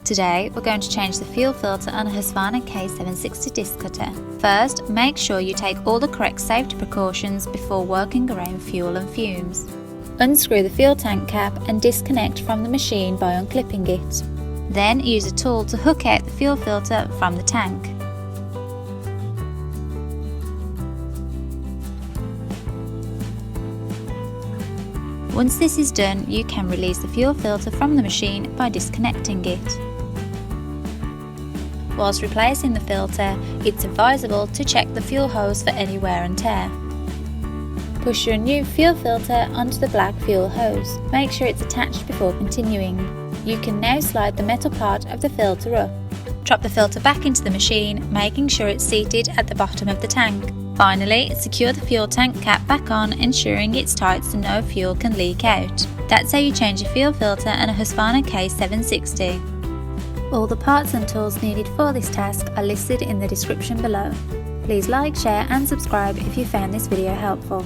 Today we're going to change the fuel filter on a Husqvarna K760 Disc Cutter. First, make sure you take all the correct safety precautions before working around fuel and fumes. Unscrew the fuel tank cap and disconnect from the machine by unclipping it. Then use a tool to hook out the fuel filter from the tank. Once this is done, you can release the fuel filter from the machine by disconnecting it. Whilst replacing the filter, it's advisable to check the fuel hose for any wear and tear. Push your new fuel filter onto the black fuel hose. Make sure it's attached before continuing. You can now slide the metal part of the filter up. Drop the filter back into the machine, making sure it's seated at the bottom of the tank. Finally, secure the fuel tank cap back on, ensuring it's tight so no fuel can leak out. That's how you change a fuel filter on a Husqvarna K760. All the parts and tools needed for this task are listed in the description below. Please like, share and subscribe if you found this video helpful.